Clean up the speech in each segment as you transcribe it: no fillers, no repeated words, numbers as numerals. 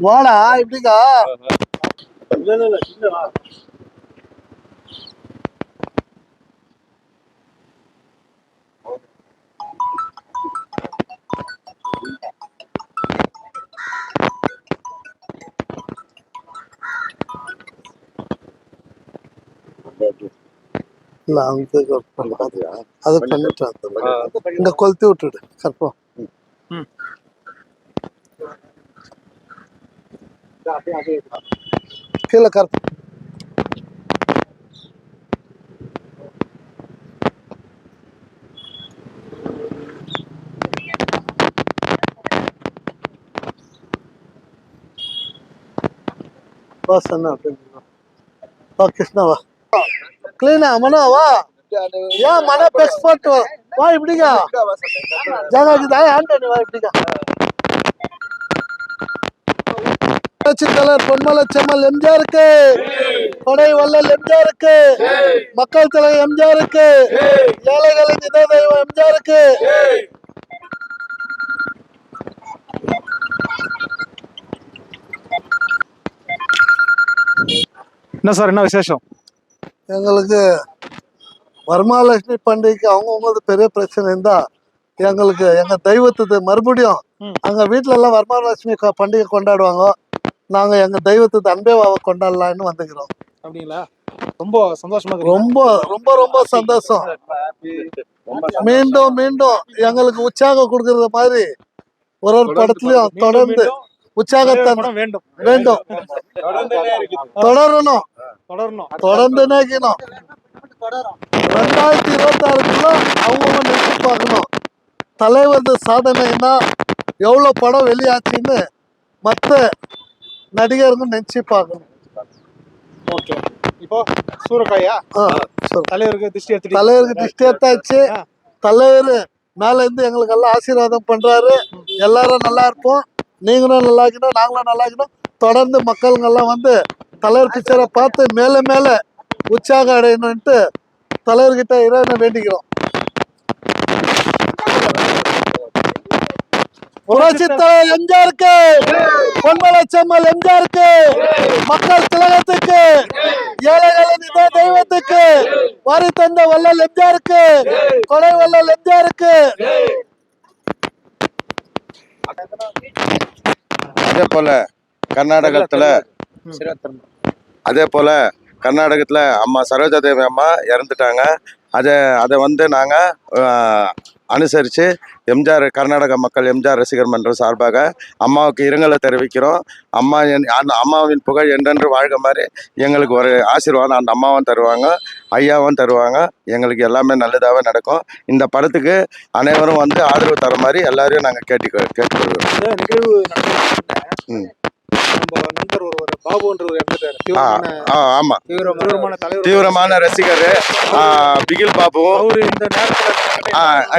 வாடா இப்படிக்கா இல்ல அவங்க அது பண்ணிட்டு இந்த கொளுத்தி விட்டுடு கற்போம் கீழே கற்போம் बस ना कृष्णा वा क्लीन मना वा या मना एक्सपर्ट वा इपड़ीगा जगह की दाय आंटे वा इपड़ीगा கலர் பொன்மலை செம்மல் எம்ஜிஆருக்கு கொடை வள்ளல் எம்ஜிஆருக்கு மக்கள் தலைவர் எம்ஜிஆருக்கு ஏழைகளின் இதய தெய்வம் எம்ஜிஆருக்கு என்ன சார் என்ன விசேஷம்? எங்களுக்கு வரமகாலட்சுமி பண்டிகைக்கு அவங்கவுங்களுக்கு பெரிய பிரச்சனை இருந்தா எங்களுக்கு எங்க தெய்வத்துக்கு மறுபடியும் அங்க வீட்டுல எல்லாம் வரமகாலட்சுமி பண்டிகை கொண்டாடுவாங்க. நாங்க எங்க தெய்வத்துக்கு அன்பேவாவை கொண்டாடலாம்னு வந்துக்கிறோம். அப்படிங்களா? ரொம்ப சந்தோஷமா ரொம்ப ரொம்ப ரொம்ப சந்தோஷம். மீண்டும் மீண்டும் எங்களுக்கு உற்சாகம் கொடுக்கறது மாதிரி ஒரு படத்துலயும் தொடர்ந்து உற்சாகத்தை வேண்டும் வேண்டும் தொடரணும் தொடர்ந்து நினைக்கணும். 2026 அவங்கவுங்க நினைச்சு பார்க்கணும் தலைவர் சாதனைன்னா எவ்வளவு படம் வெளியாச்சுன்னு மற்ற நடிகருங்க நினைச்சு பார்க்கணும். ஓகே, இப்போ சூரக்காயா தலைவருக்கு திருஷ்டி எடுத்தாச்சு. தலைவர் மேல இருந்து எங்களுக்கு எல்லாம் ஆசீர்வாதம் பண்றாரு. எல்லாரும் நல்லா இருப்போம், நீங்களும் நல்லா இருக்கணும், நாங்களும் நல்லா இருக்கணும். தொடர்ந்து மக்களுங்கெல்லாம் வந்து தலைவர் பிக்சரை பார்த்து மேல மேல உற்சாகம் அடையணும்ட்டு தலைவர்கிட்ட இறைவனை வேண்டிக்கிறோம். புரட்சி தலைவர் எம்ஜிஆருக்கு, பொன்மலை செம்மல் எம்ஜிஆருக்கு, மக்கள் திலகத்துக்கு, ஏழைகளின் இதய தெய்வத்துக்கு, வரி தந்த வள்ளல் எம்ஜிஆருக்கு, கொடை வள்ளல் எம்ஜிஆருக்கு. அதே போல கர்நாடகத்துல அம்மா சரோஜா தேவி அம்மா இறந்துட்டாங்க. அதை வந்து நாங்கள் அனுசரித்து எம்ஜிஆர் கர்நாடக மக்கள் எம்ஜிஆர் ரசிகர் மன்றம் சார்பாக அம்மாவுக்கு இரங்கலை தெரிவிக்கிறோம். அம்மாவின் புகழ் என்றென்று வாழ்க மாதிரி எங்களுக்கு ஒரு ஆசீர்வாதம் அந்த அம்மாவும் தருவாங்க, ஐயாவும் தருவாங்க. எங்களுக்கு எல்லாமே நல்லதாகவே நடக்கும். இந்த படத்துக்கு அனைவரும் வந்து ஆதரவு தர மாதிரி எல்லாரையும் நாங்கள் கேட்டுக்கொள்கிறோம். தீவிரமான ரசிகர் பிகில் பாபு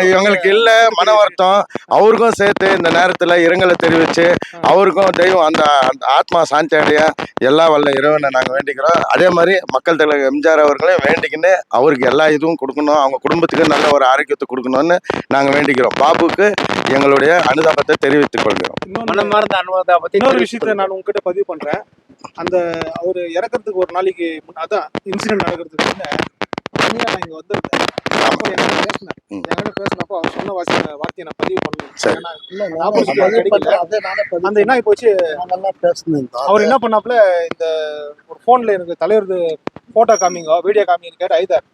இவங்களுக்கு இல்ல மன வருத்தம். அவருக்கும் சேர்த்து இந்த நேரத்துல இரங்கலை தெரிவிச்சு அவருக்கும் தெய்வம் அந்த ஆத்மா சாந்தி அடைய எல்லா வல்ல இறைவனை நாங்க வேண்டிக்கிறோம். அதே மாதிரி மக்கள் தலைவர் எம்ஜிஆர் அவர்களையும் வேண்டிக்கின்னு அவருக்கு எல்லா இதுவும் கொடுக்கணும், அவங்க குடும்பத்துக்கு நல்ல ஒரு ஆரோக்கியத்தை கொடுக்கணும்னு நாங்க வேண்டிக்கிறோம். பாபுக்கு எங்களுடைய அனுதாபத்தை தெரிவித்துக் கொள்கிறோம். இன்னொரு விஷயத்த நான் உங்ககிட்ட பதிவு பண்றேன். அந்த அவரு இறக்கிறதுக்கு ஒரு நாளைக்கு அதான் இன்சிடென்ட் நடக்கிறதுக்கு நான் இங்க வந்திருந்தேன். பேசினப்போ அவர் சொன்ன வார்த்தையை நான் பதிவு பண்ணேன். அந்த என்ன போச்சு, அவர் என்ன பண்ணாப்புல இந்த ஒரு போன்ல எனக்கு தலைவர் போட்டோ காமிங்க வீடியோ காமிங்கன்னு கேட்டு ஐதார்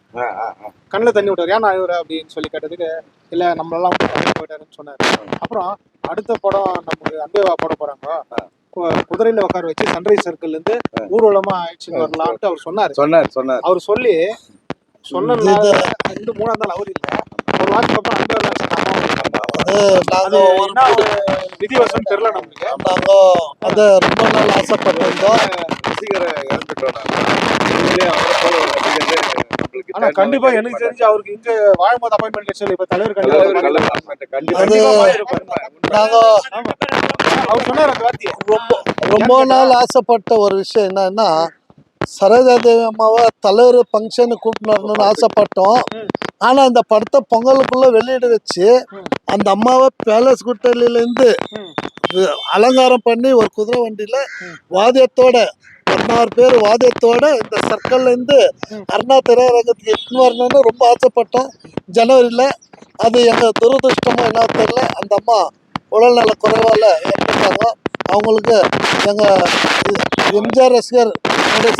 கண்ணில் தண்ணி விட்டார். ஏன் இவர் அப்படின்னு சொல்லி கேட்டதுக்கு இல்ல நம்மளெல்லாம் போயிட்டாருன்னு சொன்னாரு. அப்புறம் அடுத்த படம் நமக்கு அன்பேவா போட போறாங்க, குதிரையில உட்கார வச்சு சன்ரைஸ் சர்க்கிள்ல இருந்து ஊர்வலமா ஆயிடுச்சுன்னு வரலான்ட்டு அவர் சொன்னாரு. அவர் சொல்லி சொன்னதுனால 2-3 நாள் அவர் இல்ல, ஒரு வாரத்துக்கு அப்புறம் நாங்க விதிவசம் தெரியல நமக்கு. நாங்க அத ரொம்ப நாள் ஆசைப்பட்டிருந்தோம். ஆனா கண்டிப்பா எனக்கு தெரிஞ்சு அவருக்கு இங்க வாழும்போது அப்பாயின்மெண்ட் கிடைச்சது. இப்ப தலைவர் நாங்க அவர் சொன்னார் அந்த வார்த்தையை. ரொம்ப நாள் ஆசைப்பட்ட ஒரு விஷயம் என்னன்னா, சரோஜா தேவி அம்மாவை தலைவர் ஃபங்க்ஷனுக்கு கூப்பிட்டு வரணும்னு ஆசைப்பட்டோம். ஆனா இந்த படத்தை பொங்கலுக்குள்ள வெளியிட வச்சு அந்த அம்மாவை பேலஸ் குட்டலிலேருந்து அலங்காரம் பண்ணி ஒரு குதிரை வண்டியில வாத்தியத்தோட 16 பேர் வாத்தியத்தோட இந்த சர்க்கிள்ல இருந்து அருணா திரையரங்கத்துக்கு எட்டு வரணும்னு ரொம்ப ஆசைப்பட்டோம் ஜனவரியில. அது எங்க துரதிருஷ்டமா என்ன தெரியல, அந்த அம்மா உடல்நல குறைவால இறந்துட்டாங்க. அவங்களுக்கு எங்க எம்ஜிஆர் ரசிகர்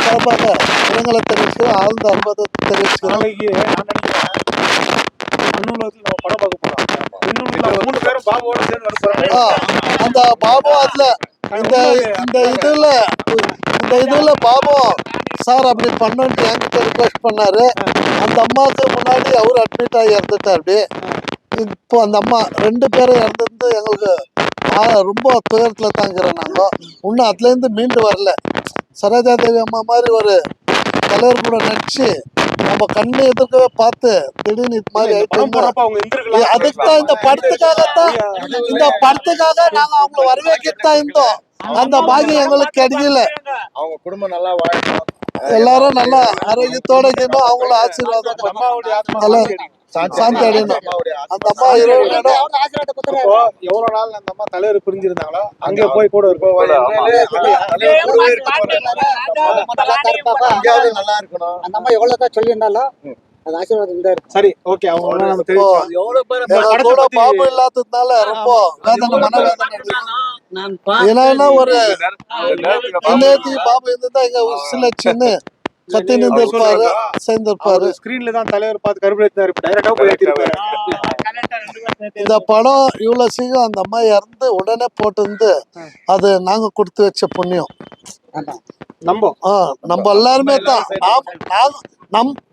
சார்பாக இரங்கலை தெரிவிச்சுக்கிறோம், ஆழ்ந்த அனுபவத்தை தெரிவிச்சுக்கிறோம். நாளைக்கு நம்ம படம் பார்க்க போறோம். 3 பேரும் பாபுவோட சேர்ந்து வர போறாங்க. அந்த பாபு அதுல இந்த இதுல பாபு சார் அப்படி பண்ணுன்ட்டு என்கிட்ட ரிக்வெஸ்ட் பண்ணாரு. அந்த அம்மாவுக்கு முன்னாடி அவர் அட்மிட் ஆகி இறந்துட்டார். அப்படி இப்போ அந்த அம்மா 2 பேரும் இறந்துருந்து எங்களுக்கு ரொம்ப துயரத்துல தாங்கிறோம். நாங்க இன்னும் அதுலேருந்து மீண்டு வரல. சரோஜா தேவி அம்மா மாதிரி ஒரு தலைவர் கூட நடிச்சு நம்ம கண்ணு எதிர்க்கவே பார்த்து திடீர்னு இது மாதிரி அதுக்கு தான் இந்த படத்துக்காக நாங்க அவங்கள வரவேற்கத்தான் இருந்தோம். அந்த பாக்கியம் எங்களுக்கு கிடைக்கல. அவங்க குடும்பம் நல்லா வாழணும், எல்லாரும் நல்லா ஆரோக்கியத்தோட இருக்கணும், அவங்கள ஆசீர்வாதம் சாந்தி அடையணும். அந்த அம்மா எவ்வளவு நாள் அந்த அம்மா தலைவர் பிரிஞ்சிருந்தாங்களோ அங்கே போய் கூட நல்லா இருக்கணும். அந்த அம்மா எவ்வளவுதான் சொல்லியிருந்தாலும் அது ஆசீர்வாதம் இருந்தாரு. சரி, ஓகே. அவங்க நம்ம தெரியும் பாபு இல்லாததுனால ரொம்ப வேதனை, மனவேதனை. ஏன்னா ஒரு பாபு இருந்தா எங்க சில சின்ன கத்தி நின்று இருப்பாரு, சேர்ந்திருப்பாரு. ஸ்கிரீன்ல தான் தலைவர் பார்த்து கருப்பேத்தாரு, டைரக்டா போய் ஏத்திருப்பாரு. இந்த படம் இவ்வளவு சீக்கிரம் அந்த அம்மா இறந்து உடனே போட்டு அது நாங்க கொடுத்து வச்ச புண்ணியம். நம்ம எல்லாருமே தான்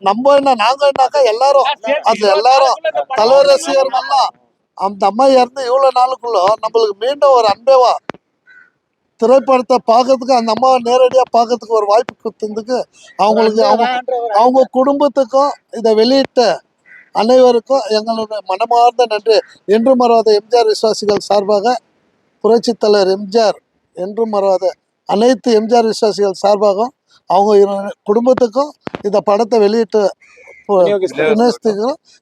நம்ம நாங்கன்னாக்கா எல்லாரும் அது எல்லாரும் தலைவர் ரசிகர்கள்லாம் அந்த அம்மா இறந்து இவ்வளவு நாளுக்குள்ள நம்மளுக்கு மீண்டும் ஒரு அன்பேவா திரைப்படத்தை பார்க்கறதுக்கு, அந்த அம்மாவை நேரடியாக பார்க்கறதுக்கு ஒரு வாய்ப்பு கொடுத்ததுக்கு அவங்களுக்கு அவங்க குடும்பத்துக்கும் இதை வெளியிட்ட அனைவருக்கும் எங்களுடைய மனமார்ந்த நன்றி. என்றும் மறவாத எம்ஜிஆர் விசுவாசிகள் சார்பாக, புரட்சி தலைவர் எம்ஜிஆர் என்றும் மறவாத அனைத்து எம்ஜிஆர் விசுவாசிகள் சார்பாகவும் அவங்க குடும்பத்துக்கும் இந்த படத்தை வெளியிட்டு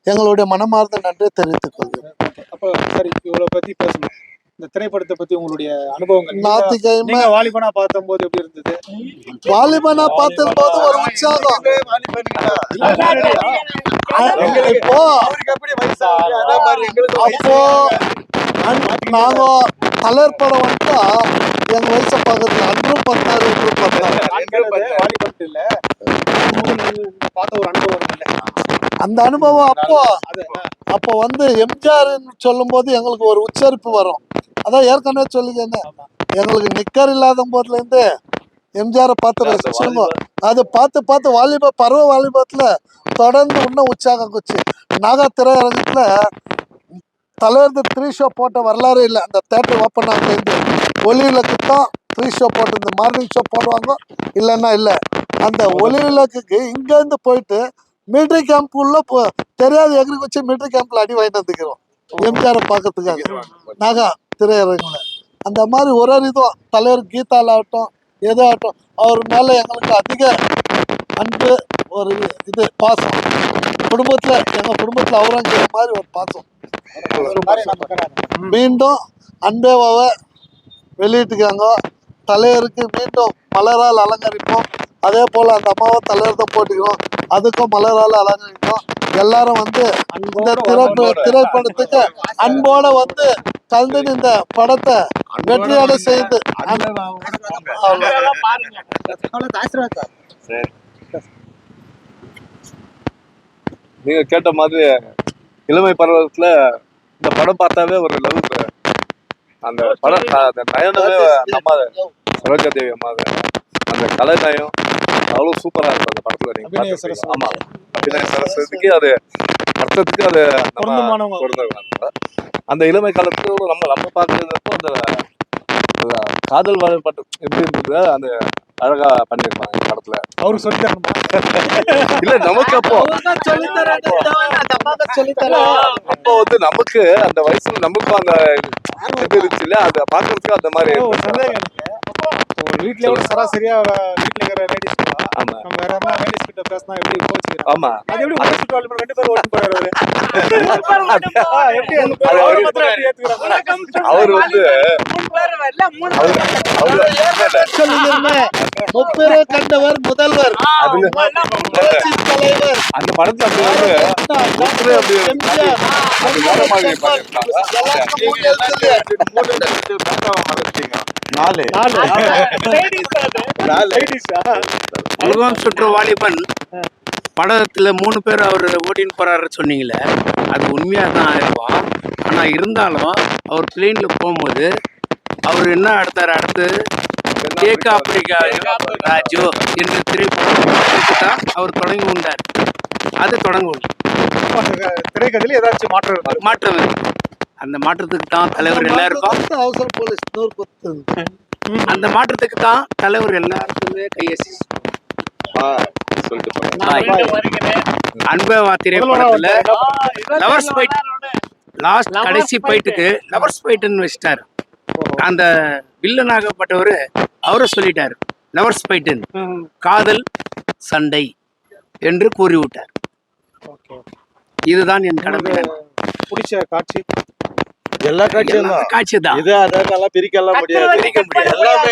எங்களுடைய மனமார்ந்த நன்றியை தெரிவித்துக் கொள்கிறேன். அப்போ சரி, இவ்வளவு பத்தி பேசணும். இந்த திரைப்படத்தை பத்தி உங்களுடைய அனுபவங்கள், ஞாயிற்றுக்கிழமை வாலிபனா பார்த்த போது எப்படி இருந்தது? வாலிபனா பார்த்த போது ஒரு உற்சாகம். அப்போ நாங்க கலர் படம் வந்துட்டா எங்க வயசை பார்க்கறதுல அன்றும் 16 என்றும் 16 இல்ல பார்த்த ஒரு அனுபவம் இல்லை. அந்த அனுபவம் அப்போ வந்து எம்ஜிஆர் சொல்லும் போது எங்களுக்கு ஒரு உச்சரிப்பு வரும். அதான் ஏற்கனவே சொல்லிக்கேன், எங்களுக்கு நிக்கர் இல்லாத போதுல இருந்து எம்ஜிஆரை பார்த்து ரசிச்சிருந்தோம். அது பார்த்து பருவ வாலிபத்துல தொடர்ந்து இன்னும் உற்சாகம் குச்சி. நாகா திரையரங்கத்துல தலைவர் 3 ஷோ போட்ட வரலாறு இல்லை. அந்த தேட்டர் ஓப்பன் ஆகுது ஒளி விளக்குக்கு தான் 3 ஷோ போட்டு இந்த மார்னிங் ஷோ போடுவாங்க, இல்லைன்னா இல்லை. அந்த ஒளி விளக்குக்கு இங்கேருந்து போயிட்டு மிலிட்ரி கேம்ப் உள்ள தெரியாத எகிரி வச்சு மிலிட்ரி கேம்ப்ல அடி வாங்கிட்டு வந்துக்கிறோம் எம்ஜிஆரை பார்க்கறதுக்காக நாகா திரையரங்குல. அந்த மாதிரி ஒரு இதுவும் தலைவர் கீதால ஆகட்டும் எதோ ஆகட்டும் அவர் மேல எங்களுக்கு அதிக அன்பு, ஒரு இது பாசம். குடும்பத்துல எங்க குடும்பத்துல அவரங்கிற மாதிரி ஒரு பாசம். மீண்டும் அன்பேவாவை வெளியிட்டுக்காங்க. தலைவருக்கு மீண்டும் மலரால் அலங்கரிப்போம். அதே போல அந்த அம்மாவை தலைவர் தான் போட்டுக்கிறோம், அதுக்கும் மலரால் அலங்கரிப்போம். எல்லாரும் வந்து இந்த திரைப்படத்துக்கு அன்போட வந்து கலந்து இந்த படத்தை வெற்றியோட செய்து நீங்க கேட்ட மாதிரி இளமை பருவத்துல இந்த படம் பார்த்தாவே ஒரு லவ் அந்த படம் அந்த நயனமே அம்மா சரோஜா தேவி அம்மா அந்த கலை நயம் அவ்வளவு சூப்பரா இருக்கும் அந்த படத்துல. நீங்க அபிநய பார்த்திருப்பீங்க. சரஸ்வதி. ஆமா, அபிநய சரஸ்வதிக்கு அது அர்த்தத்துக்கு அது பொருந்தமானவங்க. பொருந்தாங்க. அந்த இளமை காலத்துல நம்ம பார்க்கறதுக்கும் அந்த காதல் வாழ்ப்பட்டு எப்படி இருக்குது அந்த அழகா பண்ணிருப்பாங்க இந்த படத்துல. அவருக்கு சொல்லி தரணுமா? இல்ல நமக்கு அப்போ அப்போ வந்து நமக்கு அந்த வயசுல நமக்கும் அந்த இது இருந்துச்சு இல்ல, அதை பாக்குறதுக்கு அந்த மாதிரி ஒரு சந்தேகம் எனக்கு. ஒரு வீட்லயே ஒரு சராசரியா வீட்டுல இருக்கிற லேடிஸ் ஆமா நம்ம வேற யாரா லேடிஸ் கிட்ட பேசினா எப்படி கோச்சிக்கிறோம்? ஆமா அது எப்படி ஒரு சுற்று வாழ்க்கை ரெண்டு பேரும் ஓட்டு போறாரு அவரு? எப்படி அந்த அது அவரை அவரு- மாத்திரம் எப்படி ஏத்துக்கிறாங்க? அவர் வந்து சொல்லுங்க, முப்பெரு கண்டவர் முதல்வர் புரட்சித் தலைவர் அந்த படத்துல அப்படி வந்து ஒருத்தரே அப்படி எம்ஜிஆர். அது வேற மாதிரி பண்ணிருக்காங்க. எல்லாருக்கும் மூணு எழுத்துல. நாலு உலகம் சுற்று வாலிபன் படத்துல 3 பேர் அவர் ஓட்டின்னு போறாரு சொன்னீங்களே, அது உண்மையா தான் இருக்கும். ஆனா இருந்தாலும் அவர் பிளேன்ல போகும்போது அவர் என்ன அடுத்து கேக்க ஆப்பிரிக்கா ராஜோ என்ற திரைப்படம் தான் அவர் தொடங்கி உண்டார். அது தொடங்கும் திரைக்கதையில ஏதாச்சும் மாற்றம் இருக்கு. மாற்றம் இருக்கு. அந்த மாற்றத்துக்கு தான் தலைவர் எல்லாருக்கும் அவசர போலீஸ் 100 குத்து. அந்த மாற்றத்துக்கு தான் தலைவர் எல்லாருக்குமே கையசி. சொல்லிட்டு போறேன். அன்பேவா திரைப்படத்துல லவர்ஸ் ஃபைட் லாஸ்ட் கடைசி ஃபைட்டுக்கு லவர்ஸ் ஃபைட்னு வச்சிட்டாரு. அந்த வில்லனாகப்பட்டவர் அவரை சொல்லிட்டாரு லவர்ஸ் ஃபைட்டுன்னு, காதல் சண்டை என்று கூறிவிட்டார். ஓகே. இதுதான் என் கடமை. பிடிச்ச காட்சி எல்லா காட்சியும் தான். காட்சி தான். இது அதெல்லாம் பிரிக்கலாம் முடியாது. பிரிக்க முடியாது.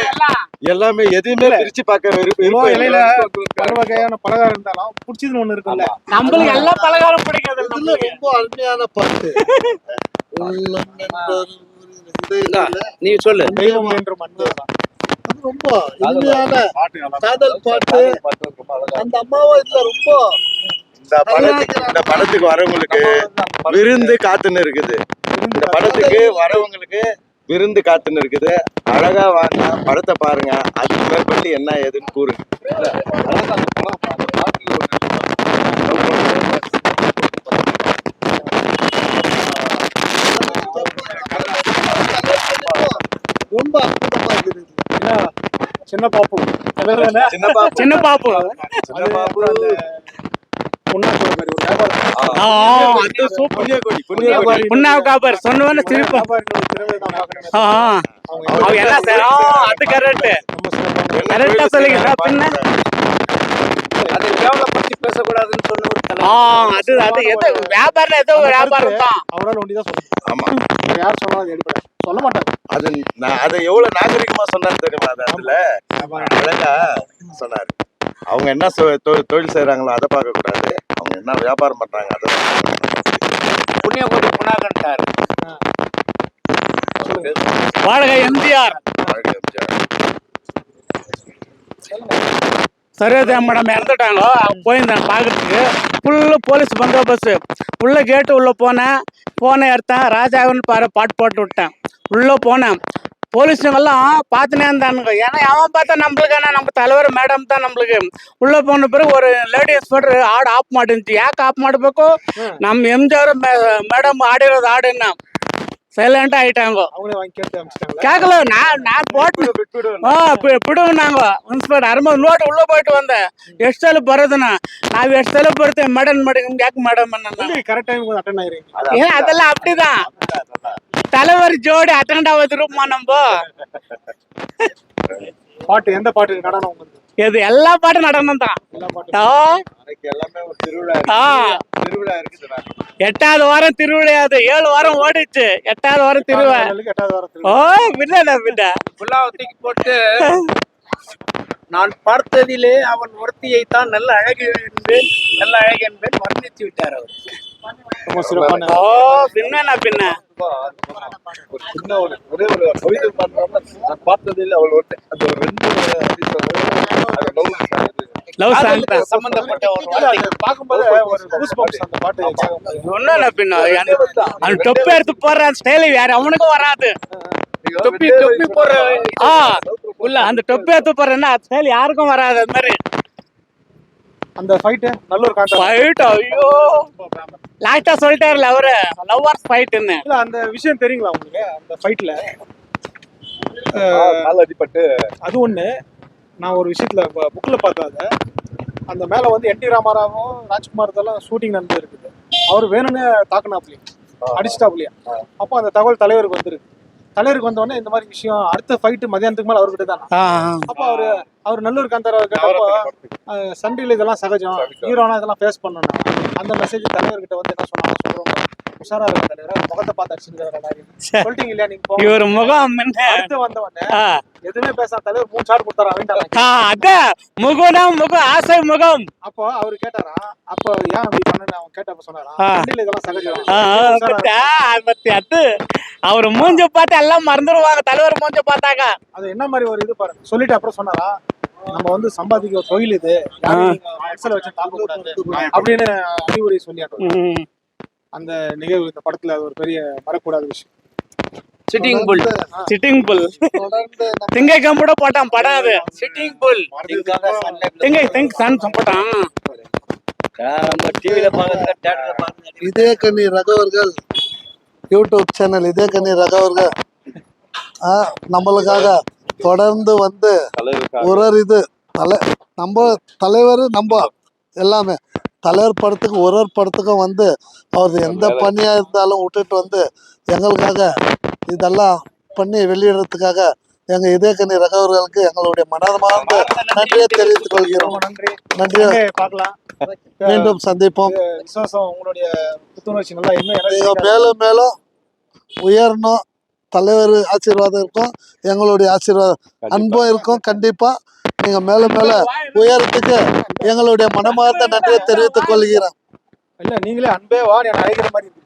எல்லாமே எதுவுமே பிரிச்சு பார்க்க இப்போ இலையில பல வகையான பலகாரம் இருந்தாலும் பிடிச்சதுன்னு ஒண்ணு இருக்குல்ல. நம்மளுக்கு எல்லா பலகாரம் பிடிக்காது. இதுல ரொம்ப அருமையான பாட்டு. உள்ளம் என்பது இது இல்ல. நீ சொல்லு. தெய்வம் என்று மண்ணு அது ரொம்ப இனிமையான பாட்டு நல்லா காதல் பாட்டு. அந்த அம்மாவும் இதுல ரொம்ப இந்த படத்துக்கு வரவங்களுக்கு விருந்து காத்துன்னு இருக்குது. இந்த படத்துக்கு வரவங்களுக்கு விருந்து காத்துன்னு இருக்குது. அழகா வாங்க, படத்தை பாருங்க, அதுக்கு மேற்பட்டு என்ன ஏதுன்னு கூறுங்க. ரொம்ப அற்புதமா இருக்குது. ஏன்னா, சின்ன பாப்பு அதானே? சின்ன பாப்பு சின்ன பாப்பு. சின்ன பாப்பு பொன்னாக்குற மாதிரி ஒரு வியாபாரம். புண்ணியகோடி புண்ணாவு காப்பர் சொன்னவன திருப்ப வியாபாரிகளோட திறமையை நான் பார்க்கிறேன். அவங்க என்ன சார் அது கரெக்ட். ரொம்ப சிறப்பான கரெக்டா சொல்லுங்க பின்ன. அதை கேவலப்படுத்தி பேசக்கூடாதுன்னு சொன்ன ஒரு அது அது எது வியாபாரம் ஏதோ ஒரு வியாபாரம் தான். அவரால் ஒண்டிதான் சொல்லணும். ஆமா, வேற யார் சொன்னாலும் அது எடுப்பேன் சொல்ல மாட்டாங்க. அது அதை எவ்வளவு நாகரிகமா சொன்னாரு தெரியுமா? அது அதுல அழகா சொன்னாரு. அவங்க என்ன தொழில் செய்யறாங்களோ அதை பார்க்க கூடாது, அவங்க என்ன வியாபாரம் பண்றாங்க அதை புண்ணிய கோடி புண்ணாகன்ட்டார். வாழ்க எம்ஜிஆர். சரோஜா மேடம் இறந்துட்டாங்க. அவங்க போயிருந்தாங்க பார்க்கறதுக்கு. ஃபுல்லு போலீஸ் பந்தோபஸ்து. உள்ள கேட்டு உள்ள போனை எடுத்தேன். ராஜாவின்னு பாட்டு போட்டு விட்டேன். உள்ள போனேன். போலீஸுங்கெல்லாம் பார்த்துனே இருந்தானுங்க. ஏன்னா அவன் பார்த்தா நம்மளுக்கு என்ன, நம்ம தலைவர் மேடம் தான் நம்மளுக்கு. உள்ள போன பிறகு ஒரு லேடி இன்ஸ்பெக்டர் ஆடு ஆஃப் மாட்டுச்சு. ಯಾಕೆ ಆಫ್ ಮಾಡಬೇಕು? ನಮ್ಮ எம்ஜிஆர் மேடம் ஆடிರೋದು ஆடுன்னா சைலண்டா ஆயிட்டாங்க. அவங்களே வாங்கி கேட்டு அனுப்பிச்சிட்டாங்களா? கேட்கல. நான் போட்டு ಬಿಡುವನಾಗ ಇನ್ಸ್ಪೆಕ್ಟರ್ ಅರ್ಮದ್ ನೋಡಿ ಉள்ள போயிட்டு வந்தேன். ಎಷ್ಟು ಸಲ ಬರೋದನ್ನ ನಾವು ಎಷ್ಟು ಸಲ ಬರ್ತೀವಿ ಮೇಡಮ್ ಮಾಡಿ ನಿಮ್ಗೆ ಯಾಕೆ ಮೇಡಮ್ ಅನ್ನ கரெக்ட் டைம் அட்டெண்ட் ஆயிருங்க. ஏன் அதெல்லாம் அப்படிதான். தலைவர் ஜோடி அட்டெண்ட் ஆகுதுமா நம்ம. பாட்டு எந்த பாட்டு நடனம் உங்களுக்கு? இது எல்லா பாட்டும் நடனம் தான். எல்லா பாட்டும் எல்லாமே ஒரு திருவிழா திருவிழா இருக்குது. 8வது வாரம் திருவிழா. அது 7 வாரம் ஓடிச்சு. 8வது வாரம் திருவிழா. 8வது வாரத்துல ஓ பின்ன புல்லாவத்திக்கு போட்டு நான் பார்த்ததிலே அவன் ஒருத்தியைத்தான் நல்ல அழகு என்பேன், நல்ல அழகு என்பேன் வர்ணித்து விட்டார் அவர். ரொம்ப சிறப்பான ஓ பின்ன ஒரு சின்ன ஒரே ஒரு கவிதை பண்ணாம நான் பார்த்ததில் அவள் ஒரு அந்த ஒரு 2 லவ் சாங் தான். சம்பந்தப்பட்ட ஒரு பார்க்கும்போது ஒரு கூஸ் பம்ப்ஸ் அந்த பாட்டு ஒன்னும் பின்ன அந்த தொப்பை எடுத்து போடுற ஸ்டைல் வேற அவனுக்கும் வராது. தொப்பி தொப்பி போடுற ஆ உள்ள அந்த தொப்பி எடுத்து போறேன்னா அது மேல யாருக்கும் வராது அது மாதிரி அந்த ஃபைட் நல்லூர் கான்ட்ராக்ட் ஃபைட் ஐயோ லாஸ்டா சொல்லிட்டாருல அவரு லவ்வர்ஸ் ஃபைட்னு இல்ல அந்த விஷயம் தெரியுங்களா உங்களுக்கு அந்த ஃபைட்ல கால் அடிபட்டு அது ஒண்ணு நான் ஒரு விஷயத்துல புக்ல பார்த்தேன் அந்த மேல வந்து என்டி ராமாராவும் ராஜ்குமார் இதெல்லாம் ஷூட்டிங் நடந்து இருக்குது அவர் வேணும்னு தாக்குனாப்லையும் அடிச்சிட்டாப்லையா அப்போ அந்த தகவல் தலைவருக்கு வந்துருக்கு தலைவருக்கு வந்தோடனே இந்த மாதிரி விஷயம் அடுத்த ஃபைட் மதியானத்துக்கு மேல அவர்கிட்ட தான் அப்போ அவர் நல்லூர் காந்தாரா கேட்டப்போ சண்டையில் இதெல்லாம் சகஜம் ஹீரோனா இதெல்லாம் ஃபேஸ் பண்ணணும் அந்த மெசேஜ் தலைவர்கிட்ட வந்து என்ன சொன்னாங்க சொல்லுவாங்க உஷாரா இருக்க தலைவர் முகத்தை பார்த்து அடிச்சுட்டு சொல்லிட்டீங்க இல்லையா நீங்க இவர் முகம் அடுத்து வந்தவொடனே எதுவுமே பேசாத தலைவர் 3 ஷாட் கொடுத்தாரா அவன்ட்டாங்க அதான் முகம்னா முகம் ஆசை முகம் அப்போ அவரு கேட்டாரா அப்போ ஏன் அப்படி பண்ணு அவன் கேட்டப்ப சொன்னாரா சண்டையில் இதெல்லாம் சகஜம் பத்தி அது அவர் மூஞ்ச பார்த்து எல்லாம் மறந்துடுவாங்க தலைவர் மூஞ்ச பார்த்தாக்கா அது என்ன மாதிரி ஒரு இது பாருங்க சொல்லிட்டு அப்புறம் சொன்னாரா நம்ம வந்து சம்பாதிக்க ஒரு தொழில் இது எக்ஸல் வச்சு தாக்க கூடாது அப்படின்னு அறிவுரை சொல்லியாங்க அந்த நிகழ்வு இந்த படத்துல அது ஒரு பெரிய மறக்கூடாத விஷயம் சிட்டிங் புல் சிட்டிங் புல் தொடர்ந்து திங்கை கம்பூட போட்டான் படம் அது சிட்டிங் புல் திங்கை சன் போட்டான் நம்ம டிவில பாக்குறது தியேட்டர்ல பாக்குறது இதே கண்ணி ரகவர்கள் யூடியூப் சேனல் இதே கண்ணி ரகவர்கள் நம்மளுக்காக தொடர்ந்து வந்து ஒரு இது நம்ம தலைவர் நம்ம எல்லாமே தலைவர் படத்துக்கு ஒரு படத்துக்கும் வந்து அவர் எந்த பணியா இருந்தாலும் விட்டுட்டு வந்து எங்களுக்காக இதெல்லாம் பண்ணி வெளியிடுறதுக்காக எங்க இதே கண்ணி ரகவர்களுக்கு எங்களுடைய மனமார்ந்த நன்றியை தெரிவித்துக் கொள்கிறோம். நன்றி நன்றி. பார்க்கலாம் மீண்டும் சந்திப்போம். விசுவாசம் உங்களுடைய புத்துணர்ச்சி நல்லா நீங்க மேலும் மேலும் உயரணும். தலைவர் ஆசீர்வாதம் இருக்கும், எங்களுடைய ஆசீர்வாதம் அன்பும் இருக்கும். கண்டிப்பா நீங்க மேலும் மேல உயரத்துக்கு எங்களுடைய மனமார்ந்த நன்றியை தெரிவித்துக் கொள்கிறேன். இல்ல நீங்களே அன்பே வா நான் அழைக்கிற மாதிரி இருக்குது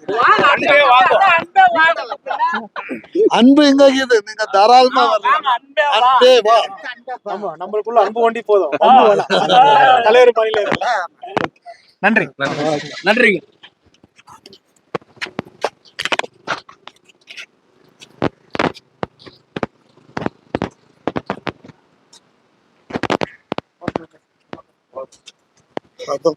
அன்பு இங்க இருக்குது, நீங்க தாராளமா வரலாம். அன்பே வா. ஆமா நம்மளுக்குள்ள அன்பு ஒண்டி போதும். தலைவர் பணியில நன்றி நன்றிங்க. அதான்